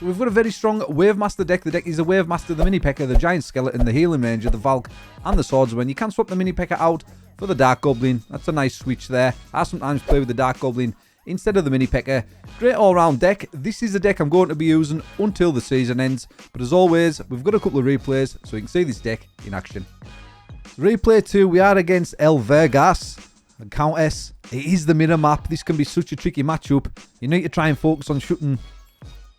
So we've got a very strong WaveMaster deck. The deck is a WaveMaster, the Mini P.E.K.K.A, the Giant Skeleton, the Healing Ranger, the Valk, and the Swordsman. You can swap the Mini P.E.K.K.A out for the Dark Goblin. That's a nice switch there. I sometimes play with the Dark Goblin instead of the Mini P.E.K.K.A. Great all-round deck. This is a deck I'm going to be using until the season ends. But as always, we've got a couple of replays so you can see this deck in action. Replay 2, we are against El Vergas, a Countess. It is the mirror map. This can be such a tricky matchup. You need to try and focus on shooting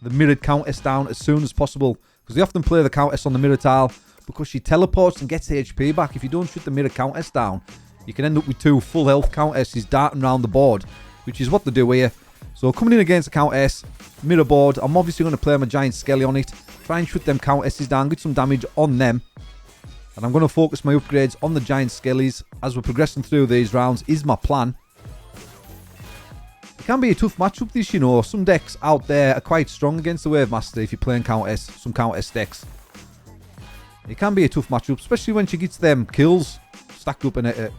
the mirrored Countess down as soon as possible, because they often play the Countess on the mirror tile because she teleports and gets HP back. If you don't shoot the mirror Countess down, you can end up with 2 full health Countesses darting around the board, which is what they do here. So coming in against the Countess, mirror board, I'm obviously going to play my Giant Skelly on it, try and shoot them Countesses down, get some damage on them. And I'm going to focus my upgrades on the Giant Skellies as we're progressing through these rounds, is my plan. It can be a tough matchup this, you know. Some decks out there are quite strong against the WaveMaster if you're playing Countess, some Countess decks. It can be a tough matchup, especially when she gets them kills stacked up and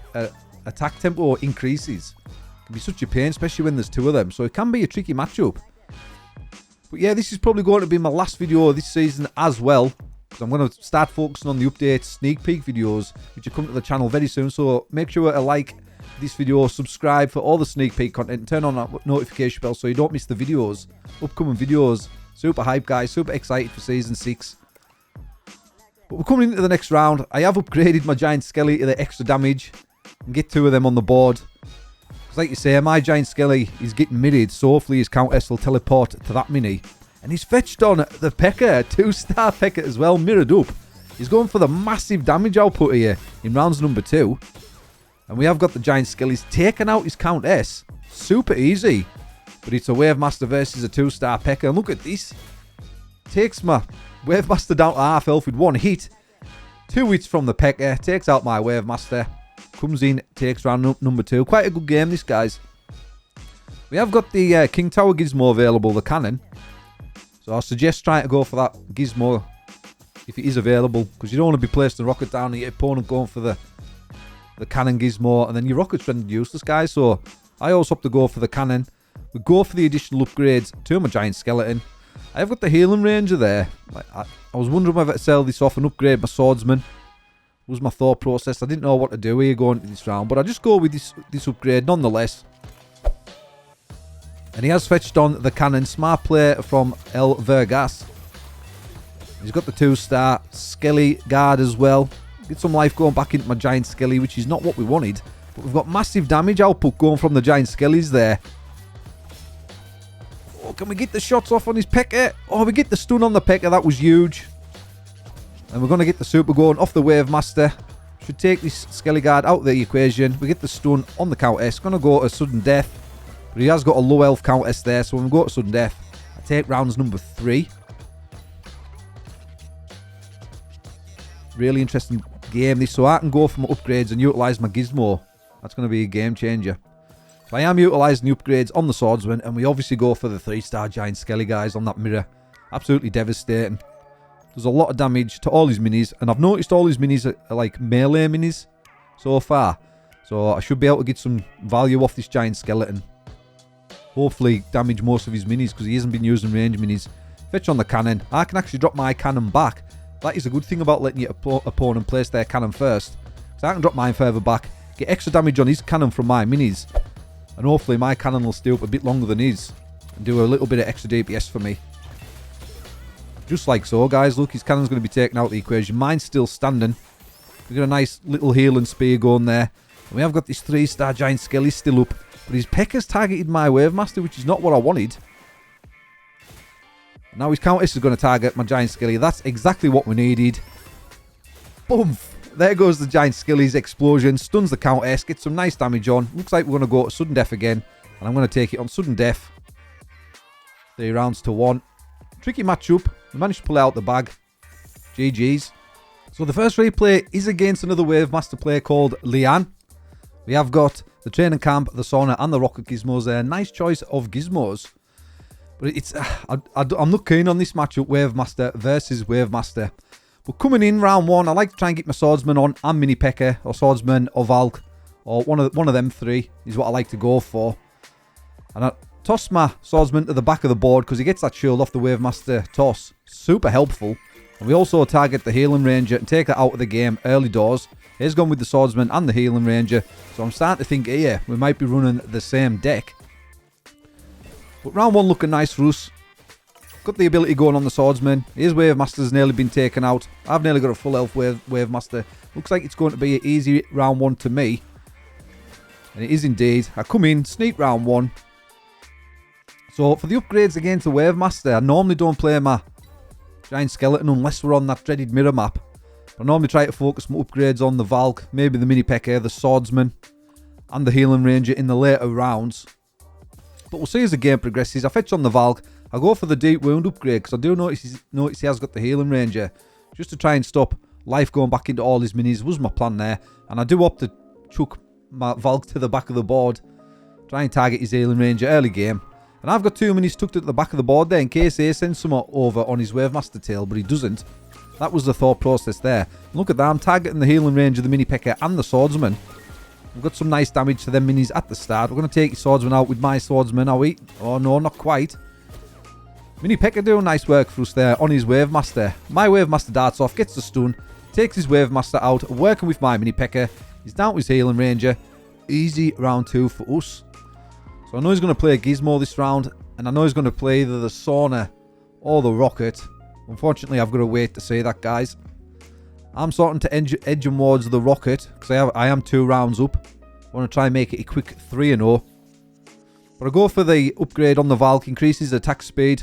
attack tempo increases. It can be such a pain, especially when there's 2 of them. So it can be a tricky matchup. But yeah, this is probably going to be my last video this season as well, because I'm going to start focusing on the updates, sneak peek videos, which will come to the channel very soon. So make sure to like this video, subscribe for all the sneak peek content, and turn on that notification bell so you don't miss the videos, upcoming videos. Super hype, guys, super excited for season 6. But we're coming into the next round. I have upgraded my Giant Skelly to the extra damage and get 2 of them on the board. Because like you say, my Giant Skelly is getting mirrored, so hopefully his Countess will teleport to that mini. And he's fetched on the P.E.K.K.A, 2-star P.E.K.K.A as well, mirrored up. He's going for the massive damage output here in rounds number 2. And we have got the Giant Skellies taking out his Countess. Super easy. But it's a WaveMaster versus a 2-star P.E.K.K.A. And look at this. Takes my WaveMaster down to half health with 1 hit. 2 hits from the P.E.K.K.A. Takes out my WaveMaster. Comes in, takes round number 2. Quite a good game, this, guys. We have got the King Tower Gizmo available, the cannon. So I suggest trying to go for that Gizmo if it is available, because you don't want to be placing the rocket down and your opponent going for the cannon Gizmo, and then your rocket's rendered useless, guys. So I always opt to go for the cannon. We go for the additional upgrades to my Giant Skeleton. I have got the Healing Ranger there. I was wondering whether to sell this off and upgrade my Swordsman. Was my thought process. I didn't know what to do here going into this round, but I just go with this upgrade nonetheless. And he has fetched on the cannon. Smart play from El Vergas. He's got the 2-star Skelly guard as well. Get some life going back into my Giant Skelly, which is not what we wanted. But we've got massive damage output going from the Giant Skellies there. Oh, can we get the shots off on his P.E.K.K.A? Oh, we get the stun on the P.E.K.K.A. That was huge. And we're going to get the super going off the WaveMaster. Should take this Skelly guard out of the equation. We get the stun on the Countess. Going to go to sudden death. But he has got a low health Countess there. So when we go to sudden death, I take rounds number 3. Really interesting game this, so I can go for my upgrades and utilise my Gizmo. That's going to be a game changer. So I am utilising the upgrades on the Swordsman, and we obviously go for the 3-star Giant Skelly, guys, on that mirror. Absolutely devastating. Does a lot of damage to all his minis, and I've noticed all his minis are like melee minis so far. So I should be able to get some value off this Giant Skeleton. Hopefully damage most of his minis, because he hasn't been using range minis. Fetch on the cannon. I can actually drop my cannon back. That is a good thing about letting your opponent place their cannon first. So I can drop mine further back, get extra damage on his cannon from my minis, and hopefully my cannon will stay up a bit longer than his and do a little bit of extra DPS for me. Just like so, guys. Look, his cannon's going to be taken out of the equation. Mine's still standing. We've got a nice little healing spear going there. And we have got this 3-star Giant Skelly still up, but his P.E.K.K.A's targeted my WaveMaster, which is not what I wanted. Now his Countess is going to target my Giant Skelly. That's exactly what we needed. Boom! There goes the Giant Skelly's explosion. Stuns the Countess. Gets some nice damage on. Looks like we're going to go to sudden death again. And I'm going to take it on sudden death. 3 rounds to 1. Tricky matchup. We managed to pull out the bag. GG's. So the first replay is against another WaveMaster player called Lian. We have got the training camp, the sauna, and the rocket gizmos there. Nice choice of gizmos. But it's I'm not keen on this matchup, WaveMaster versus WaveMaster. But coming in round 1, I like to try and get my Swordsman on and Mini P.E.K.K.A, or Swordsman or Valk, or one of them 3 is what I like to go for. And toss my swordsman to the back of the board because he gets that shield off the WaveMaster toss. Super helpful. And we also target the healing ranger and take that out of the game early doors. He's gone with the swordsman and the healing ranger. So I'm starting to think here we might be running the same deck. But round 1 looking nice for us. Got the ability going on the swordsman. His WaveMaster's nearly been taken out. I've nearly got a full health WaveMaster. Looks like it's going to be an easy round 1 to me. And it is indeed. I come in, sneak round 1. So for the upgrades against the WaveMaster, I normally don't play my giant skeleton unless we're on that dreaded mirror map. I normally try to focus my upgrades on the Valk, maybe the Mini P.E.K.K.A, the swordsman, and the healing ranger in the later rounds. But we'll see as the game progresses. I fetch on the Valk. I go for the deep wound upgrade because I do notice he has got the healing ranger. Just to try and stop life going back into all his minis was my plan there. And I do opt to chuck my Valk to the back of the board. Try and target his healing ranger early game. And I've got 2 minis tucked at the back of the board there in case he sends some over on his WaveMaster tail, but he doesn't. That was the thought process there. Look at that, I'm targeting the healing ranger, the Mini P.E.K.K.A and the swordsman. We've got some nice damage to them minis at the start. We're going to take his swordsman out with my swordsman, are we? Oh no, not quite. Mini P.E.K.K.A doing nice work for us there on his WaveMaster. My WaveMaster darts off, gets the stun, takes his WaveMaster out, working with my Mini P.E.K.K.A. He's down to his healing ranger. Easy round 2 for us. So I know he's going to play a Gizmo this round, and I know he's going to play either the sauna or the rocket. Unfortunately, I've got to wait to say that, guys. I'm starting to edge towards the rocket because I am 2 rounds up. I want to try and make it a quick 3-0. But I go for the upgrade on the Valk, increases attack speed.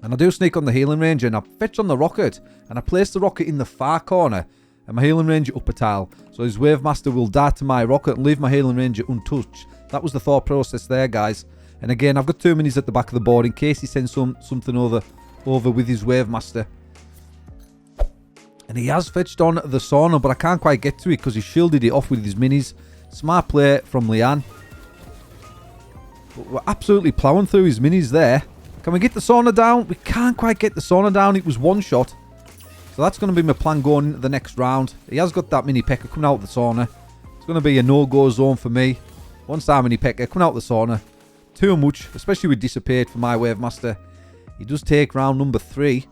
And I do sneak on the healing ranger, and I fetch on the rocket. And I place the rocket in the far corner, and my healing ranger up a tile. So his WaveMaster will dart to my rocket and leave my healing ranger untouched. That was the thought process there, guys. And again, I've got 2 minis at the back of the board in case he sends something over with his WaveMaster. And he has fetched on the sauna, but I can't quite get to it because he shielded it off with his minis. Smart play from Leanne. But we're absolutely ploughing through his minis there. Can we get the sauna down? We can't quite get the sauna down. It was 1 shot. So that's going to be my plan going into the next round. He has got that Mini P.E.K.K.A coming out of the sauna. It's going to be a no-go zone for me. 1-star Mini P.E.K.K.A coming out of the sauna. Too much, especially with Dissipate for my WaveMaster. He does take round number 3.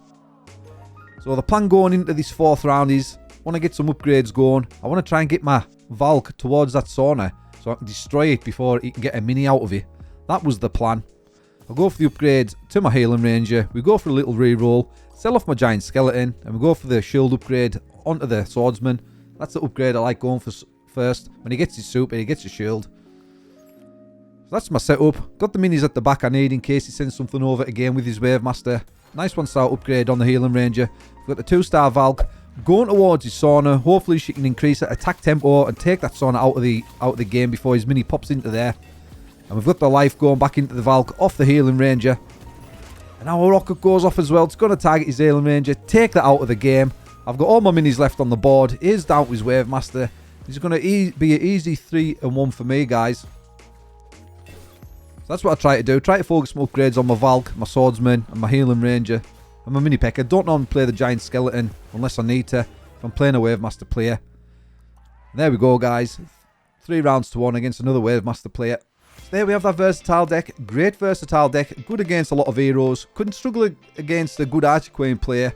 So the plan going into this 4th round is, I want to get some upgrades going. I want to try and get my Valk towards that sauna so I can destroy it before he can get a mini out of it. That was the plan. I'll go for the upgrade to my healing ranger. We go for a little reroll, sell off my giant skeleton, and we go for the shield upgrade onto the swordsman. That's the upgrade I like going for first. When he gets his super, he gets his shield. So that's my setup. Got the minis at the back I need in case he sends something over again with his WaveMaster. Nice 1-star upgrade on the healing ranger. We've got the 2-star Valk going towards his sauna. Hopefully she can increase her attack tempo and take that sauna out of the game before his mini pops into there. And we've got the life going back into the Valk off the healing ranger. And our rocket goes off as well. It's going to target his healing ranger, take that out of the game. I've got all my minis left on the board. He's down to his WaveMaster. He's going to be an easy 3-1 for me, guys. So that's what I try to do. Try to focus my upgrades on my Valk, my swordsman, and my healing ranger, and my Mini P.E.K.K.A. Don't normally play the giant skeleton unless I need to. If I'm playing a WaveMaster player. There we go, guys. 3 rounds to 1 against another WaveMaster player. So there we have that versatile deck. Great versatile deck. Good against a lot of heroes. Couldn't struggle against a good Archer Queen player.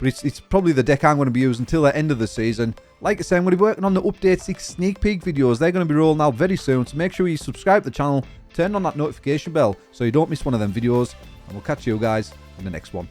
But it's probably the deck I'm going to be using until the end of the season. Like I said, I'm going to be working on the Update 6 sneak peek videos. They're going to be rolling out very soon. So make sure you subscribe to the channel. Turn on that notification bell so you don't miss one of them videos. And we'll catch you guys in the next one.